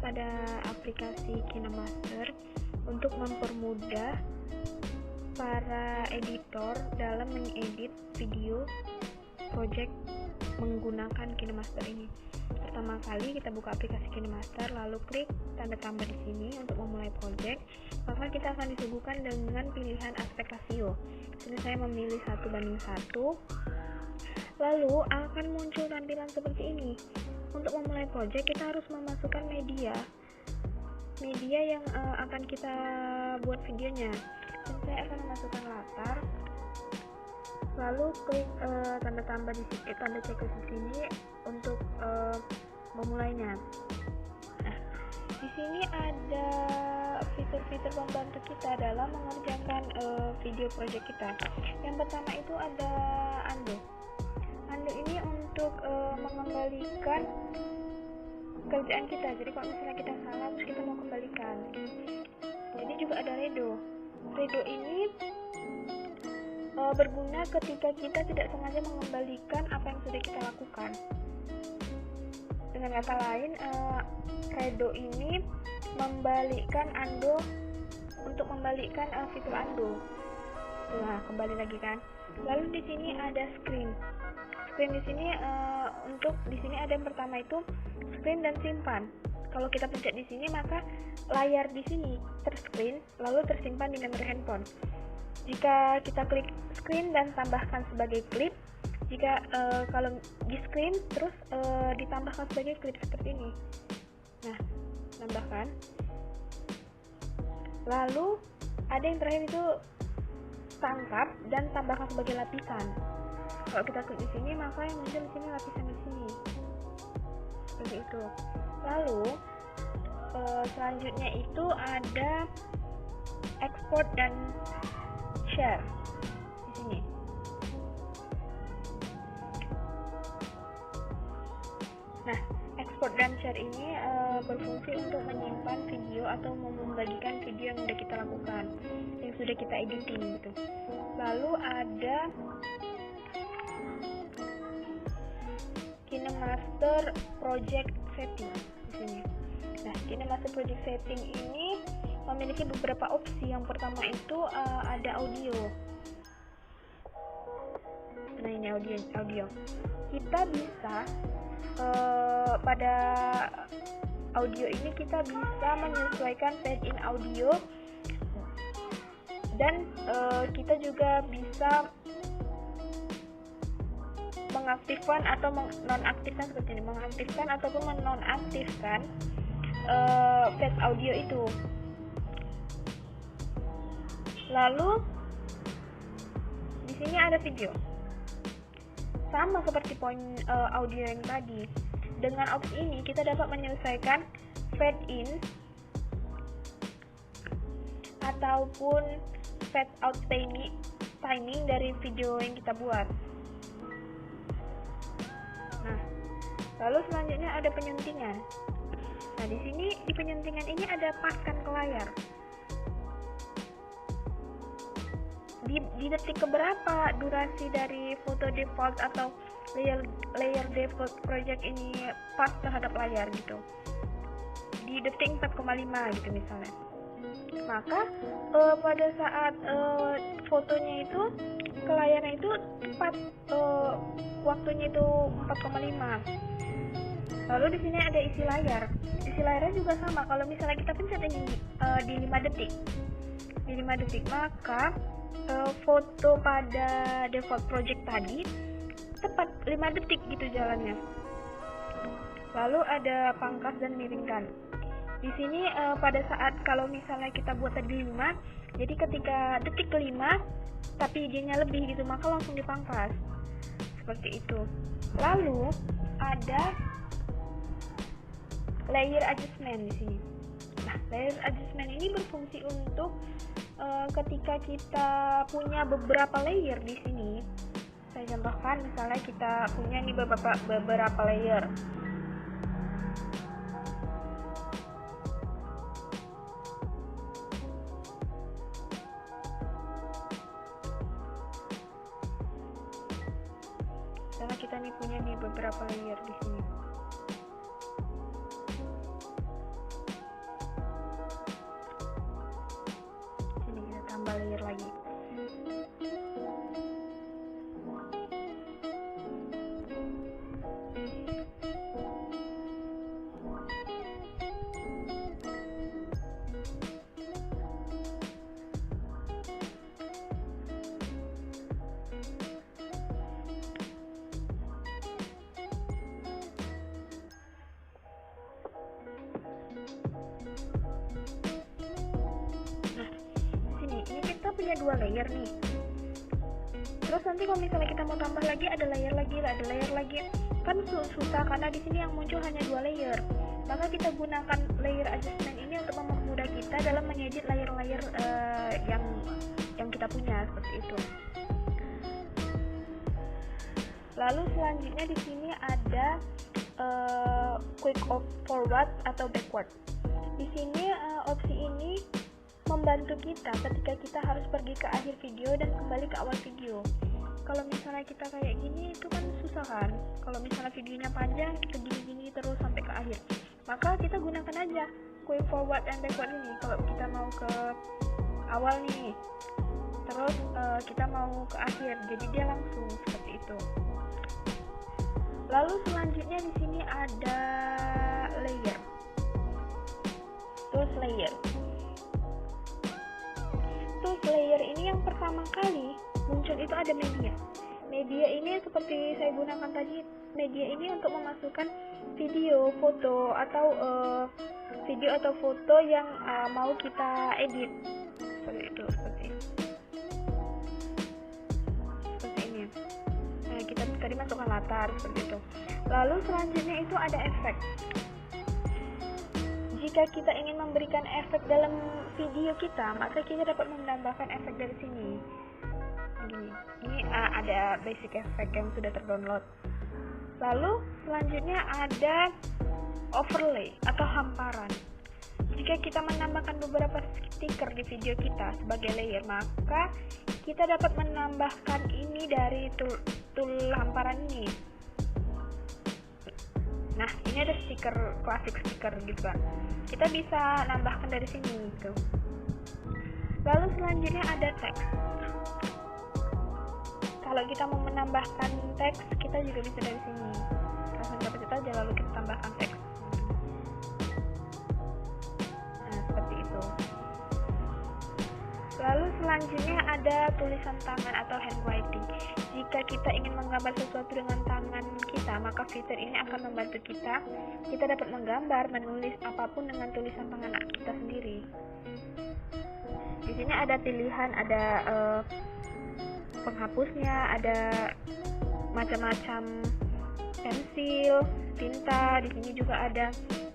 pada aplikasi KineMaster untuk mempermudah para editor dalam mengedit video project menggunakan KineMaster ini. Pertama kali kita buka aplikasi KineMaster, lalu klik tanda tambah di sini untuk memulai project. Maka kita akan disuguhkan dengan pilihan aspek rasio. Sini saya memilih 1:1. Lalu akan muncul tampilan seperti ini. Untuk memulai project kita harus memasukkan media yang akan kita buat videonya. Dan saya akan memasukkan latar, lalu klik tanda tambah di sini, tanda checklist di sini untuk memulainya. Nah, di sini ada fitur-fitur membantu kita dalam mengerjakan video project kita. Yang pertama itu ada undo. Undo ini untuk mengembalikan kerjaan kita. Jadi kalau misalnya kita salah terus kita mau kembalikan. Jadi juga ada redo. Redo ini berguna ketika kita tidak sengaja mengembalikan apa yang sudah kita lakukan. Dengan kata lain, redo ini membalikkan undo untuk membalikkan fitur undo. Nah, kembali lagi kan. Lalu di sini ada screen. Screen di sini di sini ada yang pertama itu screen dan simpan. Kalau kita pencet di sini maka layar di sini terscreen lalu tersimpan di memori handphone. Jika kita klik screen dan tambahkan sebagai klip, jika kalau di screen terus ditambahkan sebagai klip seperti ini. Nah, tambahkan. Lalu ada yang terakhir itu tangkap dan tambahkan sebagai lapisan. Kalau kita klik di sini maka yang muncul di sini lapisan di sini. Seperti itu. Lalu selanjutnya itu ada export dan share di sini. Nah, export dan share ini berfungsi untuk menyimpan video atau membagikan video yang sudah kita lakukan, yang sudah kita editing gitu. Lalu ada KineMaster Project Setting di sini. Nah, KineMaster Project Setting ini memiliki beberapa opsi. Yang pertama itu ada audio. Nah, ini audio. Kita bisa pada audio ini kita bisa menyesuaikan fade in audio dan kita juga bisa mengaktifkan atau menonaktifkan seperti ini, mengaktifkan ataupun menonaktifkan fade audio itu. Lalu di sini ada video. Sama seperti poin audio yang tadi. Dengan opsi ini kita dapat menyelesaikan fade in ataupun fade out timing dari video yang kita buat. Nah, lalu selanjutnya ada penyuntingan. Nah, di sini di penyuntingan ini ada paskan ke layar. Di detik keberapa durasi dari foto default atau layer default project ini pas terhadap layar gitu. Di detik 4,5 gitu misalnya. Maka pada saat fotonya itu ke layarnya itu tepat waktunya itu 4,5. Lalu di sini ada isi layar. Isi layarnya juga sama. Kalau misalnya kita pencet di 5 detik. Di 5 detik maka foto pada default project tadi tepat 5 detik gitu jalannya. Lalu ada pangkas dan miringkan. Di sini pada saat kalau misalnya kita buat tadi 5, jadi ketika detik ke-5 tapi idenya lebih gitu maka langsung dipangkas. Seperti itu. Lalu ada layer adjustment di sini. Nah, layer adjustment ini berfungsi untuk ketika kita punya beberapa layer di sini. Saya contohkan misalnya kita punya nih beberapa layer. Karena kita nih punya nih beberapa layer di sini. hanya 2 layer nih. Terus nanti kalau misalnya kita mau tambah lagi, ada layer lagi, kan susah karena di sini yang muncul hanya 2 layer. Maka kita gunakan layer adjustment ini untuk mempermudah kita dalam mengedit layer-layer yang kita punya, seperti itu. Lalu selanjutnya di sini ada quick forward atau backward. Di sini opsi ini membantu kita ketika kita harus pergi ke akhir video dan kembali ke awal video. Kalau misalnya kita kayak gini itu kan susah kan. Kalau misalnya videonya panjang, kita gini-gini terus sampai ke akhir. Maka kita gunakan aja quick forward and backward ini. Kalau kita mau ke awal nih, terus kita mau ke akhir, jadi dia langsung seperti itu. Lalu selanjutnya di sini ada layer. Tools layer. Tools layer ini yang pertama kali muncul itu ada media. Media ini seperti saya gunakan tadi, media ini untuk memasukkan video, foto atau foto yang mau kita edit. Seperti itu, seperti ini. Nah, kita tadi masukkan latar seperti itu. Lalu selanjutnya itu ada efek. Jika kita ingin memberikan efek dalam video kita, maka kita dapat menambahkan efek dari sini. Gini. Ini ada basic effect yang sudah terdownload. Lalu selanjutnya ada overlay atau hamparan. Jika kita menambahkan beberapa stiker di video kita sebagai layer, maka kita dapat menambahkan ini dari tool hamparan ini. Nah, ini ada stiker, klasik stiker gitu kan. Kita bisa nambahkan dari sini gitu. Lalu selanjutnya ada teks. Kalau kita mau menambahkan teks, kita juga bisa dari sini. Langsung dapat kita aja, lalu kita tambahkan teks. Nah, seperti itu. Lalu selanjutnya ada tulisan tangan atau handwriting. Jika kita ingin menggambar sesuatu dengan tangan kita, maka fitur ini akan membantu kita. Kita dapat menggambar, menulis apapun dengan tulisan tangan kita sendiri. Di sini ada pilihan, ada penghapusnya, ada macam-macam pensil, tinta. Di sini juga ada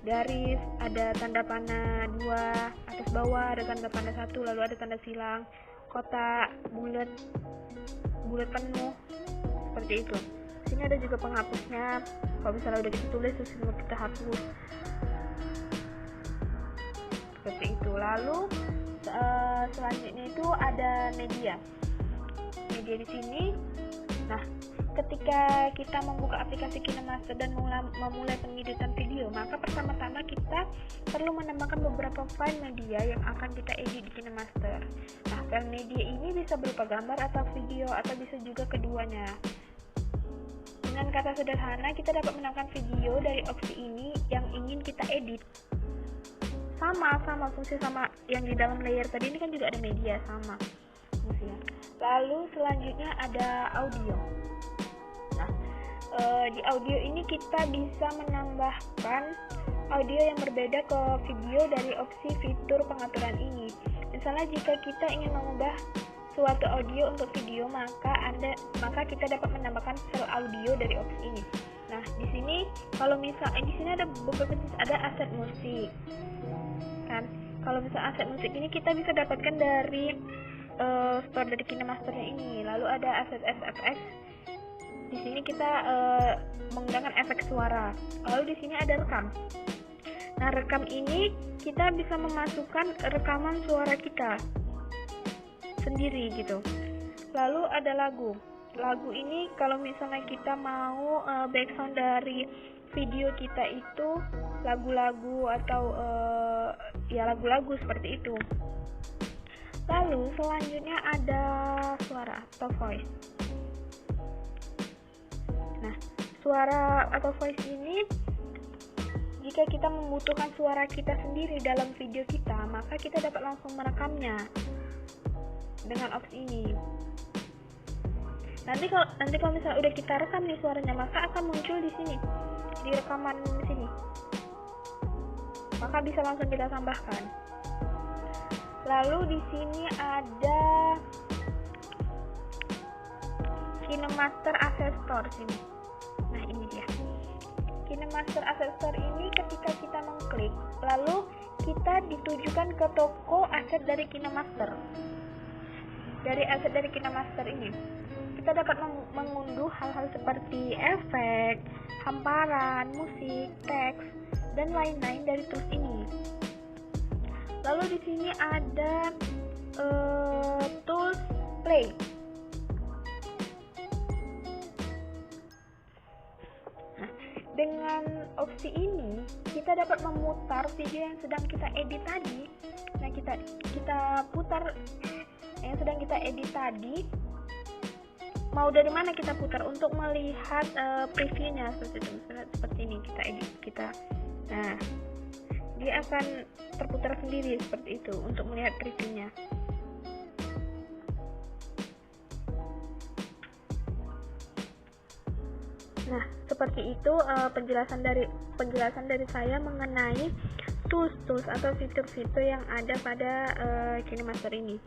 garis, ada tanda panah 2 atas bawah, ada tanda panah 1, lalu ada tanda silang, kotak, bulat penuh, seperti itu. Di sini ada juga penghapusnya. Kalau misalnya udah kita tulis terus kita hapus, seperti itu. Lalu selanjutnya itu ada media di sini. Nah, ketika kita membuka aplikasi KineMaster dan memulai pengeditan video, maka pertama-tama kita perlu menambahkan beberapa file media yang akan kita edit di KineMaster. Nah, file media ini bisa berupa gambar atau video, atau bisa juga keduanya. Dengan kata sederhana, kita dapat menambahkan video dari opsi ini yang ingin kita edit. Sama fungsi sama yang di dalam layer tadi, ini kan juga ada media, sama fungsinya. Lalu selanjutnya ada audio. Nah, di audio ini kita bisa menambahkan audio yang berbeda ke video dari opsi fitur pengaturan ini. Misalnya jika kita ingin mengubah suatu audio untuk video, maka kita dapat menambahkan file audio dari opsi ini. Nah, di sini kalau misalnya di sini ada beberapa jenis, ada aset musik. Kan, kalau misalnya aset musik ini kita bisa dapatkan dari store dari KineMasternya ini. Lalu ada aset SFX. Di sini kita menggunakan efek suara. Lalu di sini ada rekam. Nah, rekam ini kita bisa memasukkan rekaman suara kita sendiri gitu. Lalu ada lagu. Lagu ini kalau misalnya kita mau background dari video kita itu lagu-lagu atau lagu-lagu seperti itu. Lalu selanjutnya ada suara atau voice. Nah, suara atau voice ini jika kita membutuhkan suara kita sendiri dalam video kita, maka kita dapat langsung merekamnya dengan opsi ini. Nanti kalau misalnya udah kita rekam nih suaranya, maka akan muncul di sini, di rekaman sini. Maka bisa langsung kita tambahkan. Lalu di sini ada KineMaster Asset Store sini. Nah, ini dia. KineMaster Asset Store ini ketika kita mengklik, lalu kita ditujukan ke toko aset dari KineMaster. Dari aset dari KineMaster ini, kita dapat mengunduh hal-hal seperti efek, hamparan, musik, teks, dan lain-lain dari tools ini. Lalu di sini ada tools play. Nah, dengan opsi ini kita dapat memutar video yang sedang kita edit tadi. Nah, kita putar yang sedang kita edit tadi. Mau dari mana kita putar untuk melihat previewnya seperti ini. Kita edit nah, dia akan terputar sendiri seperti itu untuk melihat previewnya. Nah, seperti itu penjelasan dari saya mengenai tools atau fitur-fitur yang ada pada KineMaster ini.